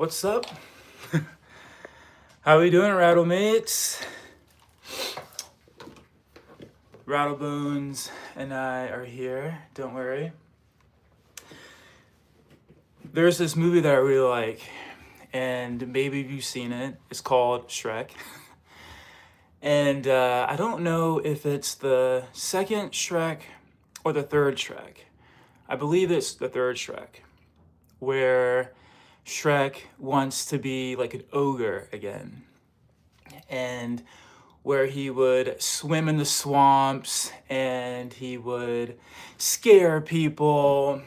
What's up? How we doing, Rattlemates? Rattlebones and I are here, don't worry. There's this movie that I really like, and maybe you've seen it. It's called Shrek. And I don't know if it's the second Shrek or the third Shrek. I believe it's the third Shrek, where Shrek wants to be like an ogre again. And where he would swim in the swamps and he would scare people.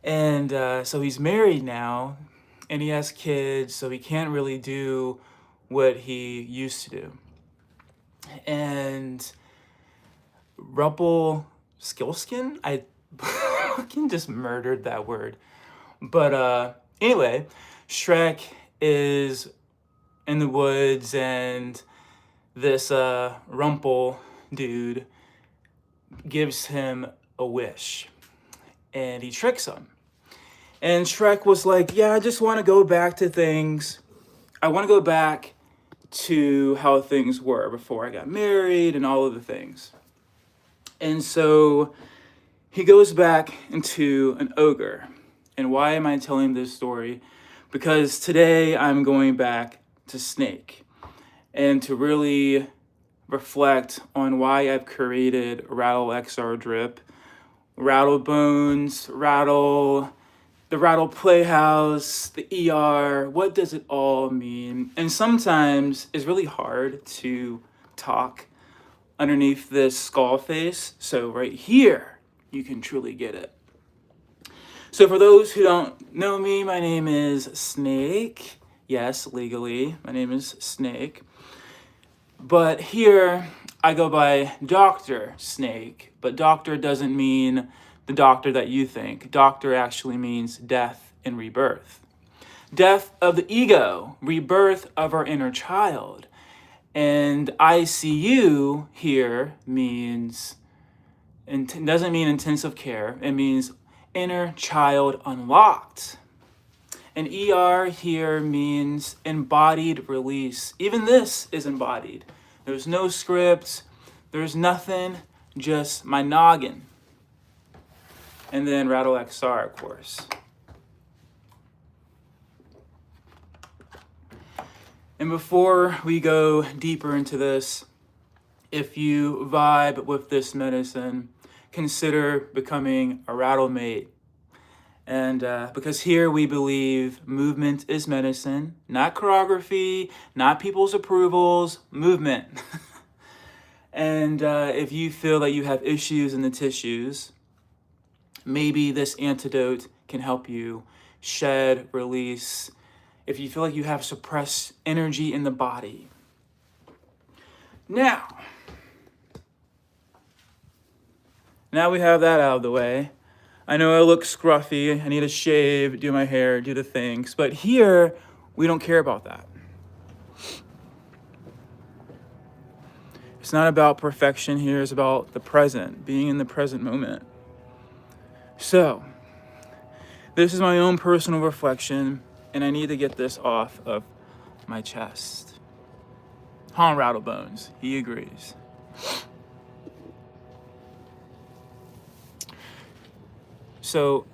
And so he's married now and he has kids, so he can't really do what he used to do. And Rumpelstiltskin, I fucking just murdered that word. But anyway, Shrek is in the woods and this Rumple dude gives him a wish and he tricks him. And Shrek was like, yeah, I just want to go back to things. I want to go back to how things were before I got married and all of the things. And so he goes back into an ogre. And why am I telling this story? Because today I'm going back to Snake and to really reflect on why I've created Rattle XR Drip, Rattlebones, the Rattle Playhouse, the ER. What does it all mean? And sometimes it's really hard to talk underneath this skull face. So right here, you can truly get it. So for those who don't know me, my name is Snake. Yes, legally, my name is Snake. But here, I go by Dr. Snake. But doctor doesn't mean the doctor that you think. Doctor actually means death and rebirth. Death of the ego, rebirth of our inner child. And ICU here means, it doesn't mean intensive care. It means inner child unlocked. And ER here means embodied release. Even this is embodied. There's no script. There's nothing, just my noggin. And then Rattle XR, of course. And before we go deeper into this, if you vibe with this medicine, consider becoming a Rattlemate. And because here we believe movement is medicine, not choreography, not people's approvals, movement. And if you feel that you have issues in the tissues, maybe this antidote can help you shed, release. If you feel like you have suppressed energy in the body. Now we have that out of the way. I know I look scruffy, I need to shave, do my hair, do the things, but here, we don't care about that. It's not about perfection here, it's about the present, being in the present moment. So, this is my own personal reflection, and I need to get this off of my chest. Rattlebones, he agrees. So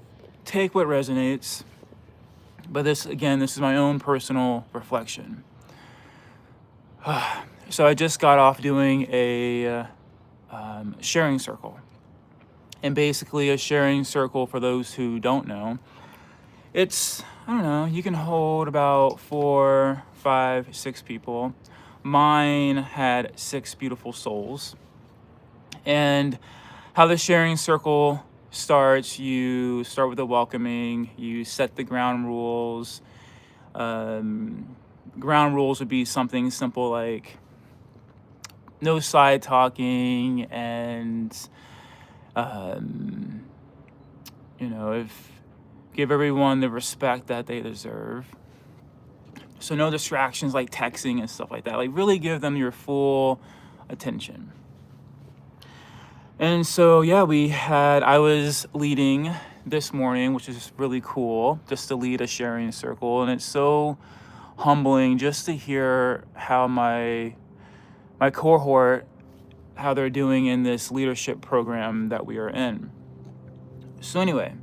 take what resonates, but this is my own personal reflection. So I just got off doing a sharing circle. And basically a sharing circle, for those who don't know, it's, I don't know, you can hold about 4, 5, 6 people. Mine had 6 beautiful souls. And how the sharing circle starts, you start with the welcoming, you set the ground rules. Ground rules would be something simple like no side talking and give everyone the respect that they deserve. So no distractions like texting and stuff like that. Like really give them your full attention. And so, yeah, I was leading this morning, which is really cool, just to lead a sharing circle. And it's so humbling just to hear how my cohort, how they're doing in this leadership program that we are in. So anyway,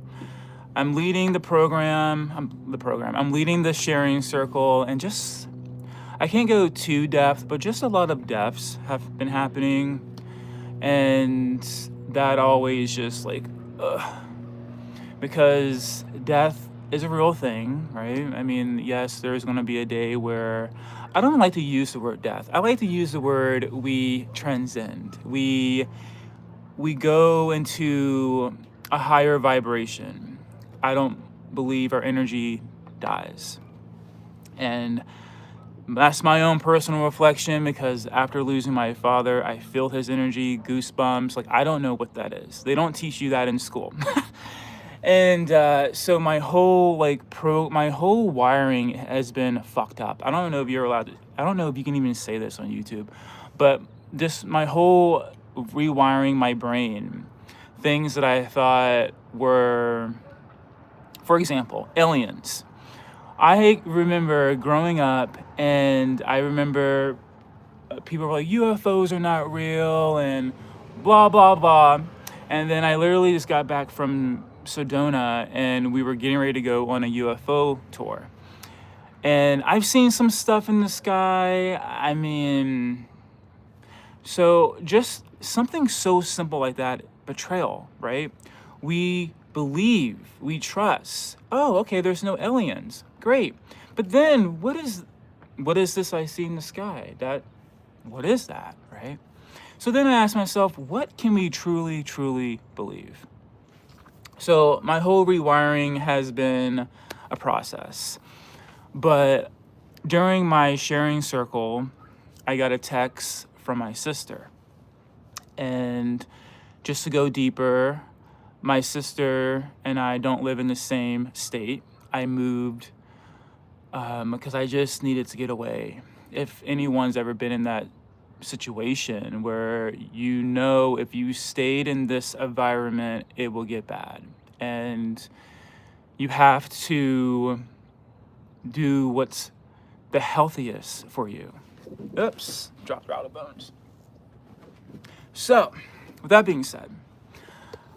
I'm leading the program. I'm leading the sharing circle, and just I can't go too depth, but just a lot of deaths have been happening, and that always just like, because death is a real thing, right? I mean, yes, there's going to be a day where I don't like to use the word death. I like to use the word we transcend. We go into a higher vibration. I don't believe our energy dies. And that's my own personal reflection, because after losing my father, I feel his energy, goosebumps. Like, I don't know what that is. They don't teach you that in school. And so my whole my whole wiring has been fucked up. I don't know if you're allowed to, I don't know if you can even say this on YouTube, but just my whole rewiring my brain, things that I thought were, for example, aliens. I remember growing up, and I remember people were like, UFOs are not real and blah, blah, blah. And then I literally just got back from Sedona, and we were getting ready to go on a UFO tour. And I've seen some stuff in the sky. I mean, so just something so simple like that, betrayal, right? We believe, we trust. Oh, okay, there's no aliens. Great. But then what is this I see in the sky? What is that, right? So then I asked myself, what can we truly, truly believe? So my whole rewiring has been a process. But during my sharing circle, I got a text from my sister. And just to go deeper, my sister and I don't live in the same state. I moved because I just needed to get away. If anyone's ever been in that situation where you know if you stayed in this environment, it will get bad. And you have to do what's the healthiest for you. Oops, dropped out of bones. So, with that being said,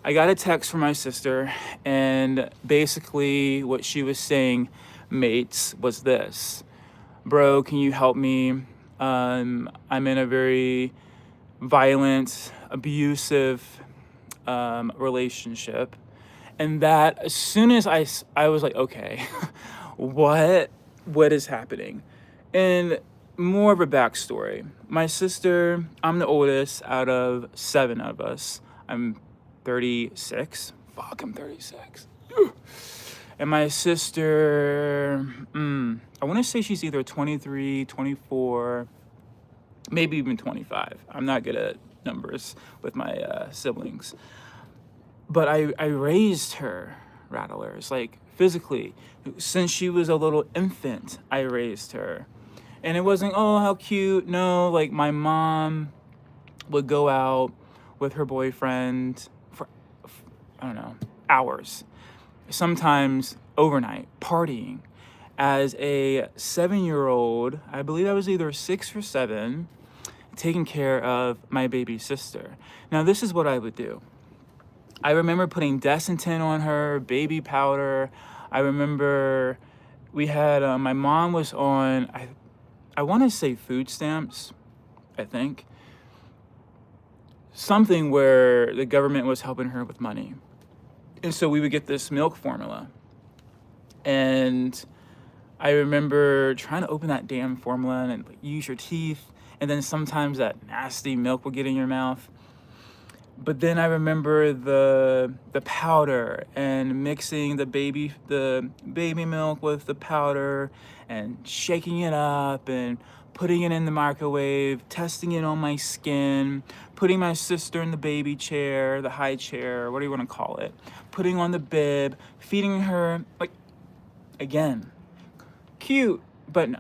I got a text from my sister, and basically what she was saying, mates, was this: bro, can you help me? I'm in a very violent, abusive relationship. And that, as soon as I was like, okay, what is happening? And more of a backstory. My sister, I'm the oldest out of 7 of us. I'm 36. Fuck, I'm 36. And my sister, I want to say she's either 23, 24, maybe even 25. I'm not good at numbers with my siblings. But I raised her, Rattlers, like physically. Since she was a little infant, I raised her. And it wasn't, oh, how cute. No, like my mom would go out with her boyfriend for, I don't know, hours. Sometimes overnight, partying. As a 7-year-old, I believe I was either 6 or 7, taking care of my baby sister. Now, this is what I would do. I remember putting Desitin on her, baby powder. I remember we had, my mom was on, I want to say food stamps, I think. Something where the government was helping her with money. And so we would get this milk formula. And I remember trying to open that damn formula and use your teeth. And then sometimes that nasty milk would get in your mouth. But then I remember the powder and mixing the baby milk with the powder and shaking it up and putting it in the microwave, testing it on my skin, putting my sister in the baby chair, the high chair, what do you want to call it, putting on the bib, feeding her, like, again, cute, but no.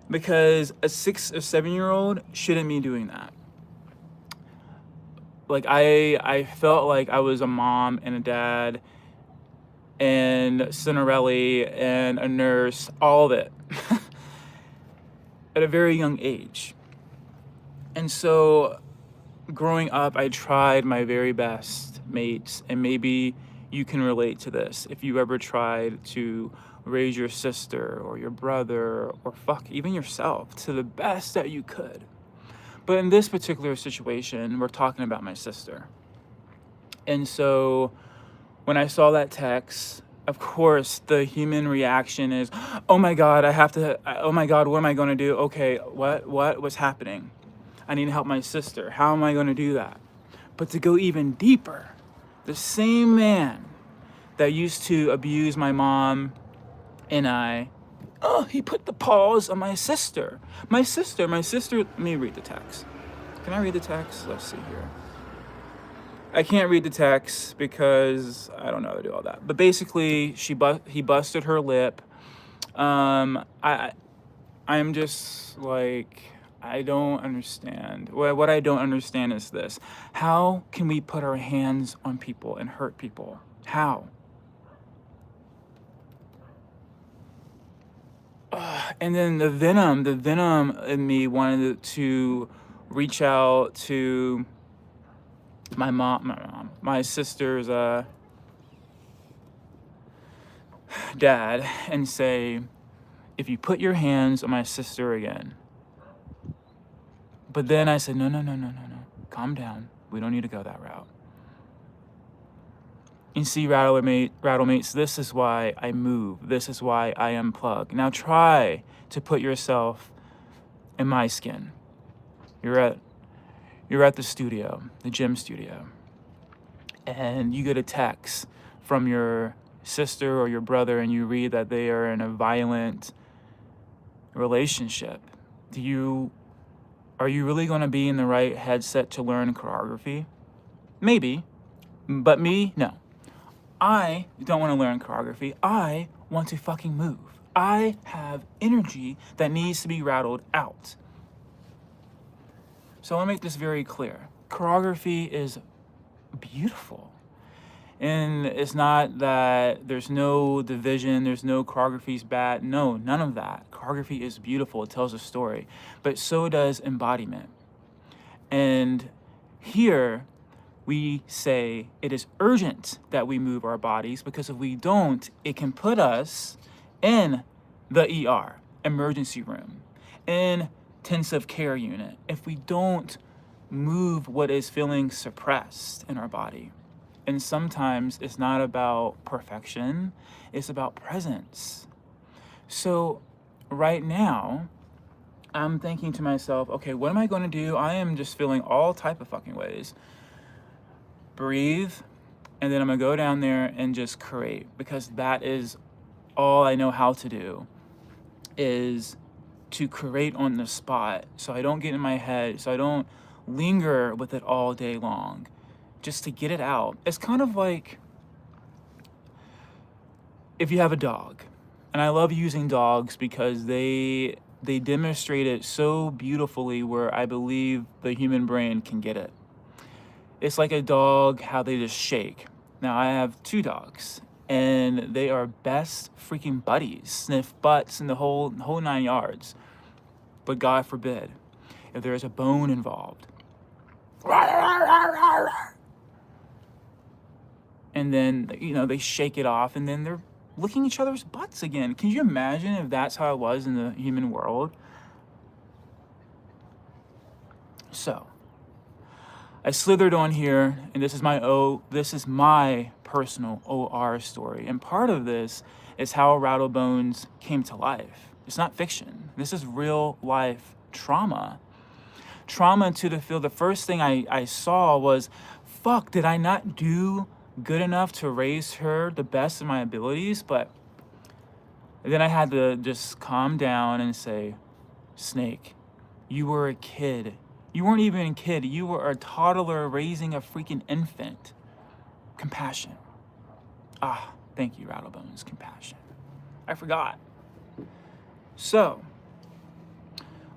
Because a 6 or 7-year-old shouldn't be doing that. Like, I felt like I was a mom and a dad and Cinderella and a nurse, all of it, at a very young age. And so growing up, I tried my very best, mates, and maybe you can relate to this. If you ever tried to raise your sister or your brother or fuck, even yourself to the best that you could. But in this particular situation, we're talking about my sister. And so when I saw that text, of course, the human reaction is, oh my God, oh my God, what am I going to do? Okay, what's happening? I need to help my sister. How am I going to do that? But to go even deeper, the same man that used to abuse my mom and I, he put the paws on my sister. My sister, let me read the text. Can I read the text? Let's see here. I can't read the text because I don't know how to do all that. But basically, he busted her lip. I'm just like, I don't understand. What I don't understand is this. How can we put our hands on people and hurt people? How? And then the venom in me wanted to reach out to my sister's dad and say, if you put your hands on my sister again. But then I said, no. Calm down. We don't need to go that route. And see, Rattlemates, this is why I move. This is why I unplug. Now try to put yourself in my skin. You're at the studio, the gym studio, and you get a text from your sister or your brother and you read that they are in a violent relationship. Are you really going to be in the right headset to learn choreography? Maybe, but me, no. I don't want to learn choreography. I want to fucking move. I have energy that needs to be rattled out. So I want to make this very clear. Choreography is beautiful. And it's not that there's no division, there's no choreography's bad. No, none of that. Choreography is beautiful. It tells a story. But so does embodiment. And here we say it is urgent that we move our bodies, because if we don't, it can put us in the ER, emergency room, in intensive care unit, if we don't move what is feeling suppressed in our body. And sometimes it's not about perfection, it's about presence. So right now, I'm thinking to myself, okay, what am I going to do? I am just feeling all type of fucking ways. Breathe, and then I'm gonna go down there and just create, because that is all I know how to do, is to create on the spot, so I don't get in my head, so I don't linger with it all day long, just to get it out. It's kind of like if you have a dog, and I love using dogs because they demonstrate it so beautifully where I believe the human brain can get it. It's like a dog, how they just shake. Now, I have 2 dogs, and they are best freaking buddies, sniff butts and the whole 9 yards. But God forbid, if there is a bone involved, and then, they shake it off, and then they're licking each other's butts again. Can you imagine if that's how it was in the human world? So I slithered on here, and this is my personal OR story. And part of this is how Rattlebones came to life. It's not fiction. This is real life trauma. Trauma to the field. The first thing I saw was, fuck, did I not do good enough to raise her the best of my abilities? But then I had to just calm down and say, Snake, you were a kid. You weren't even a kid. You were a toddler raising a freaking infant. Compassion. Thank you, Rattlebones. Compassion. I forgot. So,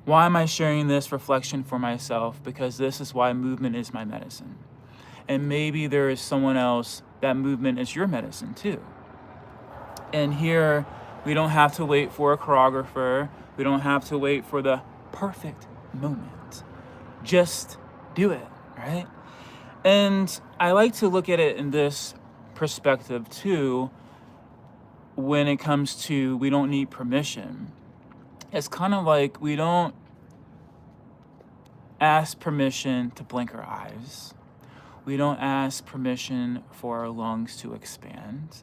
why am I sharing this reflection for myself? Because this is why movement is my medicine. And maybe there is someone else that movement is your medicine too. And here, we don't have to wait for a choreographer. We don't have to wait for the perfect moment. Just do it, right? And I like to look at it in this perspective too, when it comes to we don't need permission. It's kind of like we don't ask permission to blink our eyes. We don't ask permission for our lungs to expand.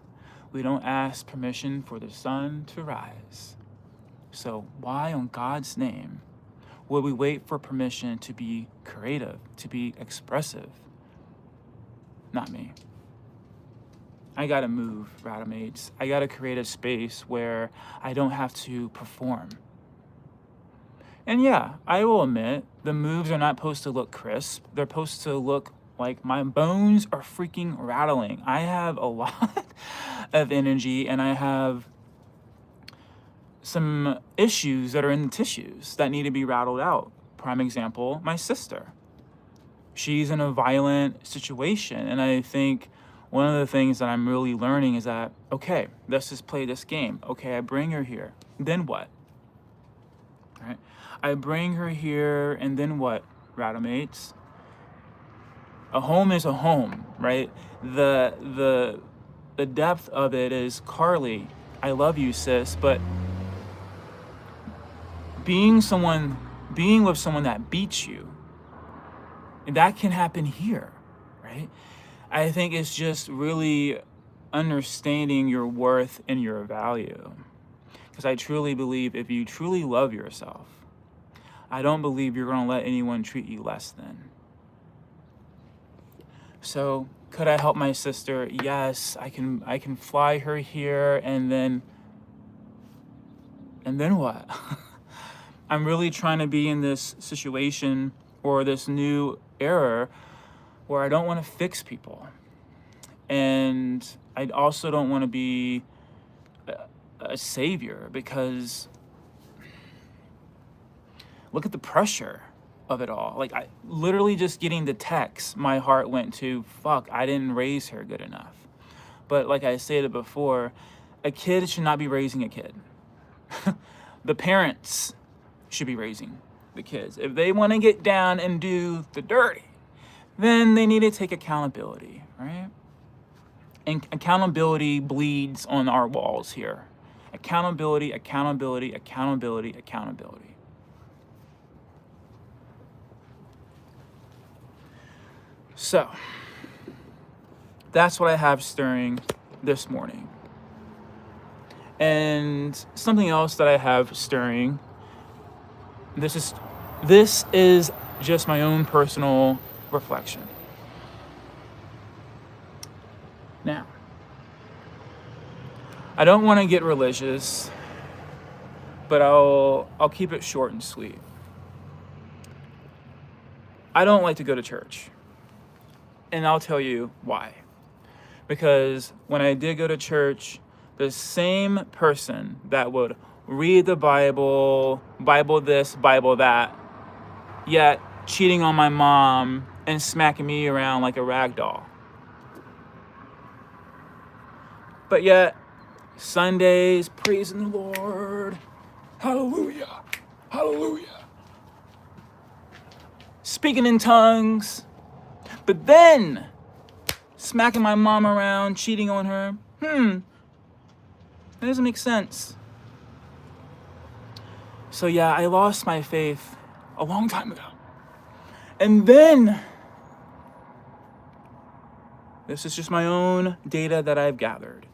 We don't ask permission for the sun to rise. So why on God's name would we wait for permission to be creative, to be expressive? Not me. I gotta move, Rattlemates. I gotta create a space where I don't have to perform. And yeah, I will admit, the moves are not supposed to look crisp. They're supposed to look like my bones are freaking rattling. I have a lot of energy and I have some issues that are in the tissues that need to be rattled out. Prime example, my sister. She's in a violent situation, and I think one of the things that I'm really learning is that, okay, let's just play this game. Okay, I bring her here. Then what? Right? I bring her here, and then what, Rattlemates? A home is a home, right? The depth of it is, Carly, I love you, sis, but being with someone that beats you, that can happen here, right? I think it's just really understanding your worth and your value. Because I truly believe if you truly love yourself, I don't believe you're going to let anyone treat you less than. So could I help my sister? Yes, I can fly her here, and then what? I'm really trying to be in this situation or this new era where I don't want to fix people. And I also don't want to be a savior, because look at the pressure of it all. Like, I literally just getting the text, my heart went to, fuck, I didn't raise her good enough. But like I said before, a kid should not be raising a kid. The parents should be raising the kids. If they want to get down and do the dirty, then they need to take accountability, right? And accountability bleeds on our walls here. Accountability, accountability, accountability, accountability. So, that's what I have stirring this morning. And something else that I have stirring, this is just my own personal reflection. Now, I don't want to get religious, but I'll keep it short and sweet. I don't like to go to church. And I'll tell you why. Because when I did go to church, the same person that would read the Bible, Bible this, Bible that, yet cheating on my mom and smacking me around like a rag doll. But yet, Sundays, praising the Lord, hallelujah, hallelujah, speaking in tongues, but then smacking my mom around, cheating on her. That doesn't make sense. So yeah, I lost my faith a long time ago. And then, this is just my own data that I've gathered.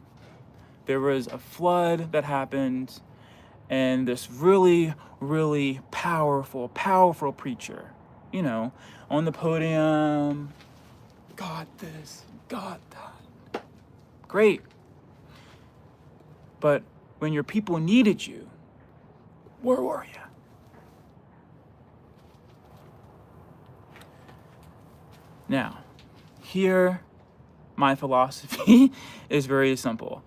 There was a flood that happened, and this really, really powerful preacher, on the podium, got this, got that. Great. But when your people needed you, where were you? Now, here, my philosophy is very simple.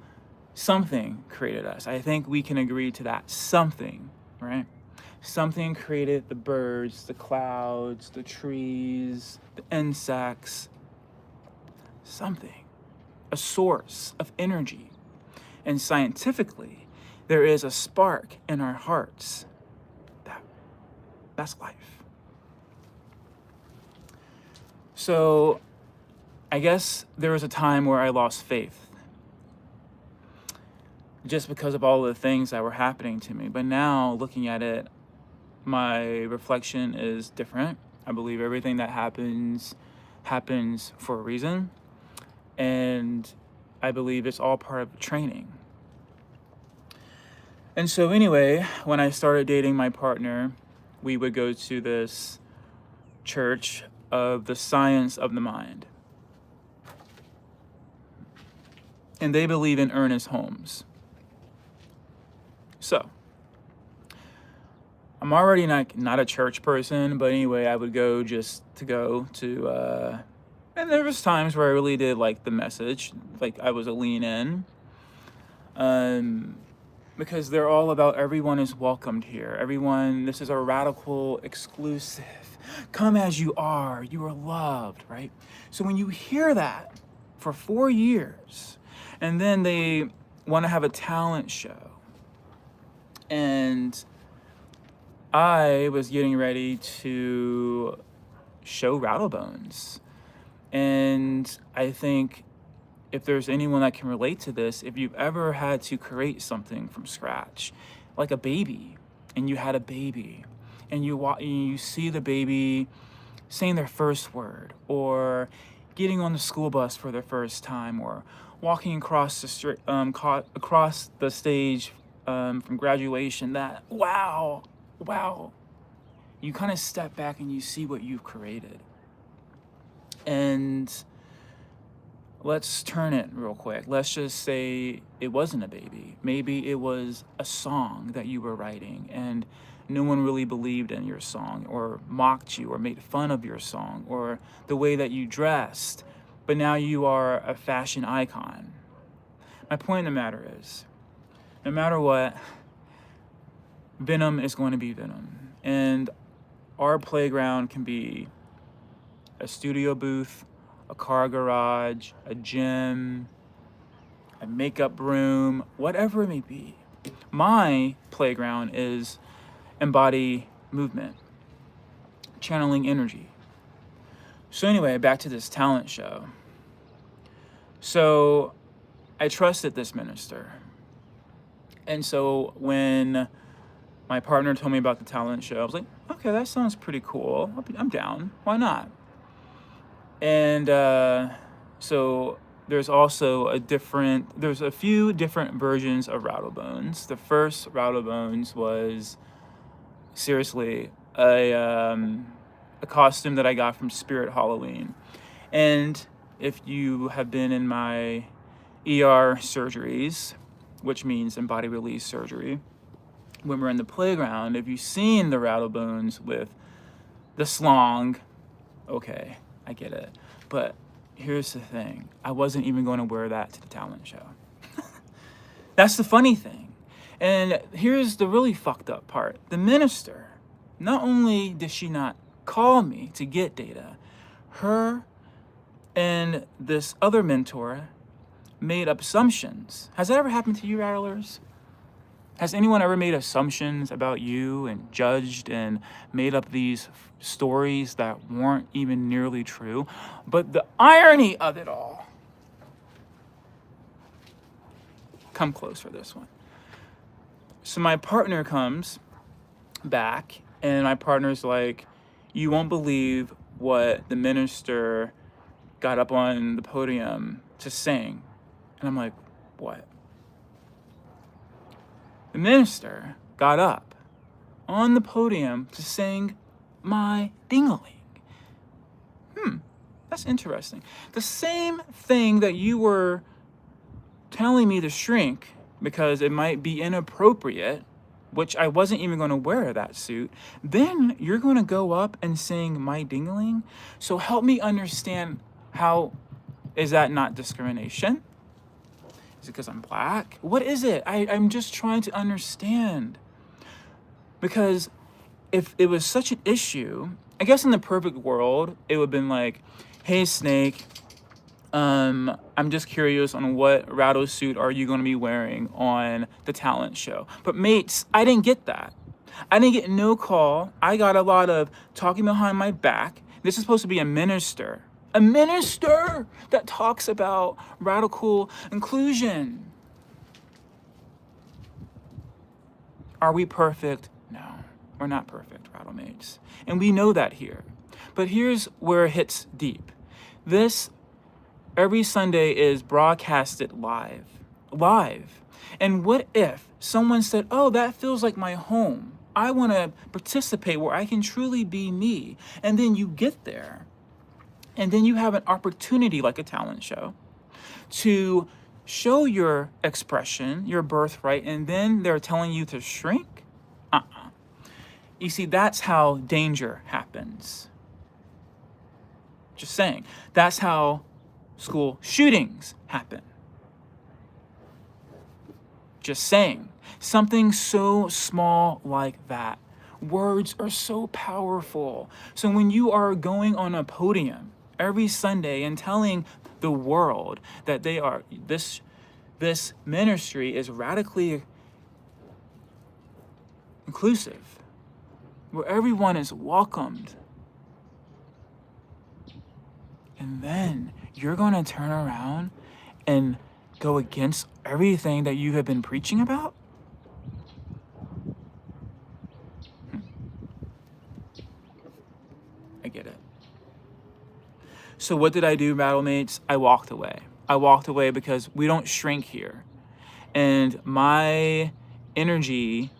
Something created us. I think we can agree to that. Something, right? Something created the birds, the clouds, the trees, the insects. Something. A source of energy. and scientifically, there is a spark in our hearts. That's life. So I guess there was a time where I lost faith just because of all the things that were happening to me. But now, looking at it, my reflection is different. I believe everything that happens for a reason. And I believe it's all part of training. And so anyway, when I started dating my partner, we would go to this church of the science of the mind. And they believe in earnest homes. So, I'm already not a church person, but anyway, I would go just to go to, and there was times where I really did like the message, like I was a lean in. Because they're all about everyone is welcomed here. Everyone, this is a radical exclusive. Come as you are loved, right? So when you hear that for 4 years, and then they want to have a talent show, and I was getting ready to show Rattlebones, and I think if there's anyone that can relate to this, if you've ever had to create something from scratch, like a baby, and you had a baby, and you see the baby saying their first word, or getting on the school bus for their first time, or walking across the stage from graduation, that wow, you kind of step back and you see what you've created. And let's turn it real quick. Let's just say it wasn't a baby. Maybe it was a song that you were writing and no one really believed in your song, or mocked you, or made fun of your song, or the way that you dressed, but now you are a fashion icon. My point in the matter is, no matter what, venom is going to be venom. And our playground can be a studio booth, a car garage, a gym, a makeup room, whatever it may be. My playground is embody movement, channeling energy. So anyway, back to this talent show. So I trusted this minister. And so when my partner told me about the talent show, I was like, okay, that sounds pretty cool. I'm down. Why not? And so there's also there's a few different versions of Rattlebones. The first Rattlebones was seriously a costume that I got from Spirit Halloween. And if you have been in my ER surgeries, which means embody release surgery, when we're in the playground, if you've seen the Rattlebones with the slong, okay, I get it. But here's the thing. I wasn't even going to wear that to the talent show. That's the funny thing. And here's the really fucked up part. The minister, not only did she not call me to get data, her and this other mentor made assumptions. Has that ever happened to you, Rattlers? Has anyone ever made assumptions about you and judged and made up these stories that weren't even nearly true? But the irony of it all. Come close for this one. So my partner comes back and my partner's like, you won't believe what the minister got up on the podium to sing. And I'm like, what? The minister got up on the podium to sing my ding-a-ling. That's interesting. The same thing that you were telling me to shrink because it might be inappropriate, which I wasn't even going to wear that suit, then you're going to go up and sing my ding-a-ling? So help me understand, how is that not discrimination? Is it because I'm black? What is it? I'm just trying to understand. Because if it was such an issue, I guess in the perfect world, it would have been like, hey, Snake, I'm just curious on what rattle suit are you going to be wearing on the talent show. But mates, I didn't get that. I didn't get no call. I got a lot of talking behind my back. This is supposed to be a minister. A minister that talks about radical inclusion. Are we perfect? No, we're not perfect, Rattlemates. And we know that here. But here's where it hits deep. This every Sunday is broadcasted live. Live. And what if someone said, oh, that feels like my home. I want to participate where I can truly be me. And then you get there. And then you have an opportunity, like a talent show, to show your expression, your birthright, and then they're telling you to shrink? You see, that's how danger happens. Just saying. That's how school shootings happen. Just saying. Something so small like that. Words are so powerful. So when you are going on a podium every Sunday and telling the world that they are this ministry is radically inclusive, where everyone is welcomed, and then you're going to turn around and go against everything that you have been preaching about? I get it. So what did I do, Rattlemates? I walked away. I walked away because we don't shrink here. And my energy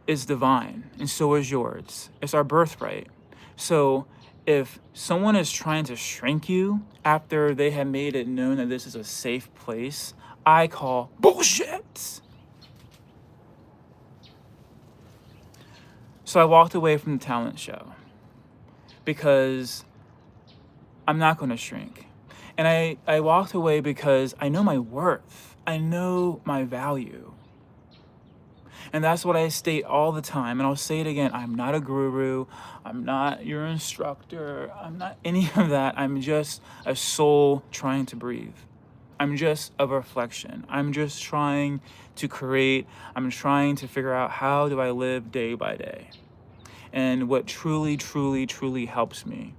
is divine, and so is yours. It's our birthright. So if someone is trying to shrink you after they have made it known that this is a safe place, I call bullshit. So I walked away from the talent show because I'm not going to shrink. And I walked away because I know my worth. I know my value. And that's what I state all the time. And I'll say it again. I'm not a guru. I'm not your instructor. I'm not any of that. I'm just a soul trying to breathe. I'm just a reflection. I'm just trying to create. I'm trying to figure out how do I live day by day. And what truly, truly, truly helps me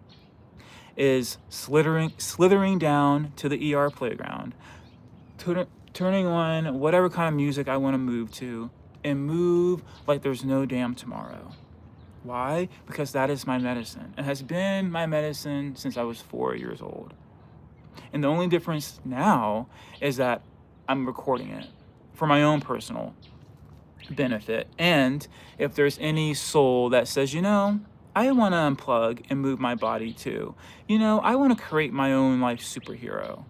is slithering down to the ER playground, turning on whatever kind of music I want to move to, and move like there's no damn tomorrow. Why? Because that is my medicine. It has been my medicine since I was 4 years old. And the only difference now is that I'm recording it for my own personal benefit. And if there's any soul that says, I want to unplug and move my body too. I want to create my own life superhero.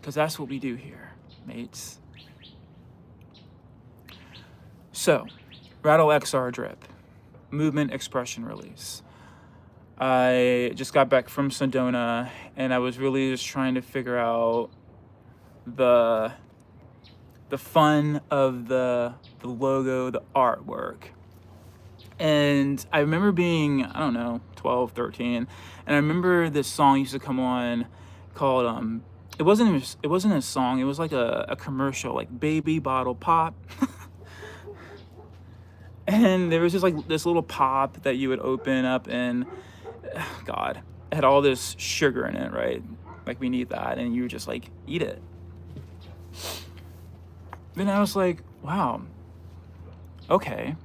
Because that's what we do here, mates. So, Rattle XR drip, movement, expression, release. I just got back from Sedona, and I was really just trying to figure out the fun of the logo, the artwork. And I remember being, 12, 13, and I remember this song used to come on called it wasn't a song, it was like a commercial, like Baby Bottle Pop. And there was just like this little pop that you would open up, and God, it had all this sugar in it, right? Like, we need that, and you would just like eat it. Then I was like, wow, okay.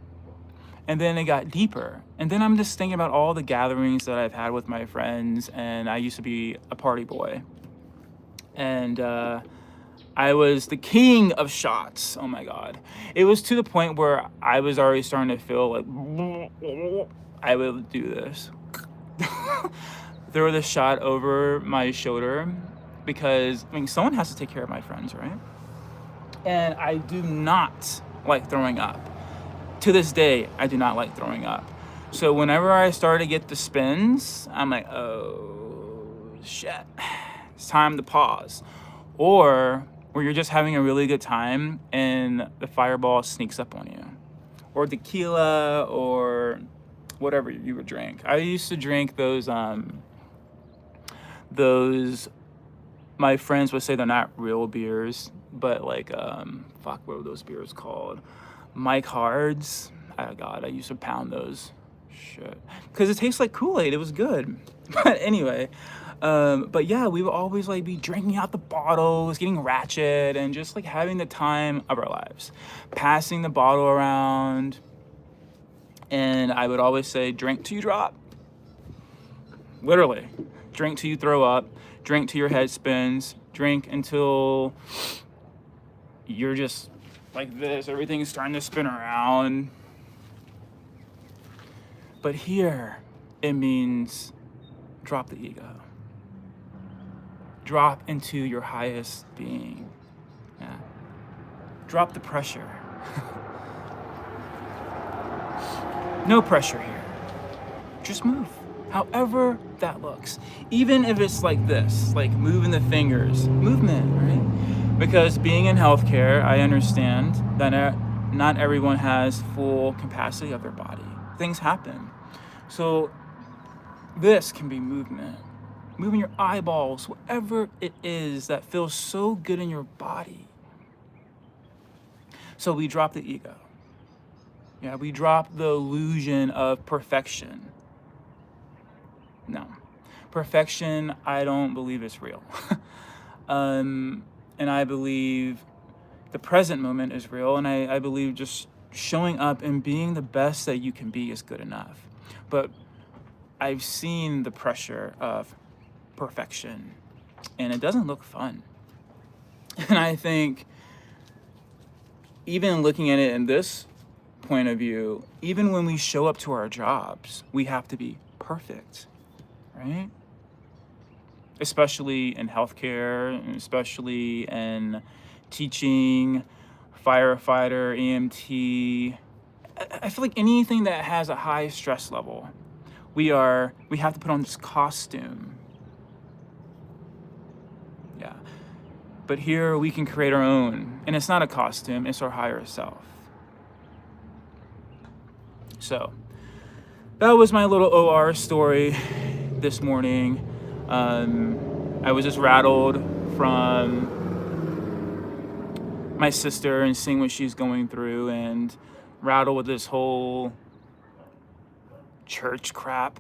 And then it got deeper. And then I'm just thinking about all the gatherings that I've had with my friends, and I used to be a party boy. And I was the king of shots. Oh my God. It was to the point where I was already starting to feel like I would do this. Throw the shot over my shoulder because, someone has to take care of my friends, right? And I do not like throwing up. To this day, I do not like throwing up. So whenever I start to get the spins, I'm like, oh, shit. It's time to pause. Or where you're just having a really good time and the fireball sneaks up on you. or tequila or whatever you would drink. I used to drink those my friends would say they're not real beers, but like fuck, what were those beers called? Mike Hards. Oh god, I used to pound those. Shit, because it tastes like Kool-Aid. It was good. But anyway, but yeah, we would always like be drinking out the bottles, getting ratchet, and just like having the time of our lives, passing the bottle around. And I would always say, drink till you drop. Literally, drink till you throw up, drink till your head spins, drink until you're just like this, everything's starting to spin around. But here, it means drop the ego. Drop into your highest being. Yeah. Drop the pressure. No pressure here. Just move, however that looks. Even if it's like this, like moving the fingers, movement, right? Because being in healthcare, I understand that not everyone has full capacity of their body. Things happen. So this can be movement. Moving your eyeballs, whatever it is that feels so good in your body. So we drop the ego. Yeah, we drop the illusion of perfection. No. Perfection, I don't believe is real. And I believe the present moment is real, and I believe just showing up and being the best that you can be is good enough. But I've seen the pressure of perfection, and it doesn't look fun. And I think even looking at it in this point of view, even when we show up to our jobs, we have to be perfect, right? Especially in healthcare, and especially in teaching, firefighter, EMT. I feel like anything that has a high stress level, we have to put on this costume. Yeah. But here we can create our own, and it's not a costume, it's our higher self. So that was my little OR story this morning. I was just rattled from my sister and seeing what she's going through, and rattled with this whole church crap.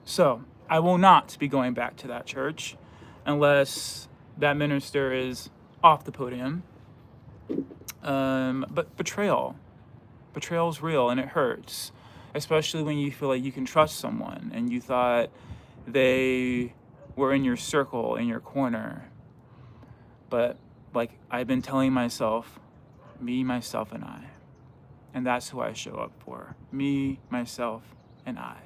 So I will not be going back to that church unless that minister is off the podium. But betrayal is real, and it hurts, especially when you feel like you can trust someone and you thought they were in your circle, in your corner. But like I've been telling myself, me, myself, and I. And that's who I show up for. Me, myself, and I.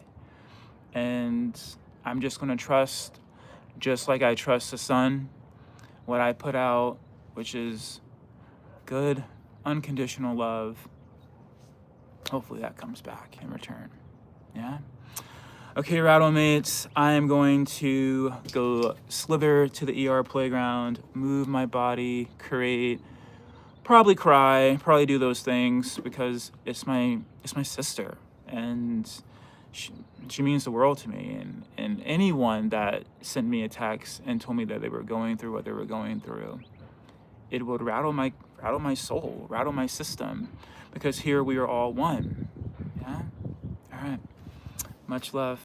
And I'm just going to trust, just like I trust the sun, what I put out, which is good, unconditional love. Hopefully that comes back in return. Yeah? Okay, Rattlemates, I am going to go slither to the ER playground, move my body, create, probably cry, probably do those things because it's my sister, and she means the world to me. And anyone that sent me a text and told me that they were going through what they were going through, it would rattle my soul, rattle my system, because here we are all one. Yeah? All right. Much love.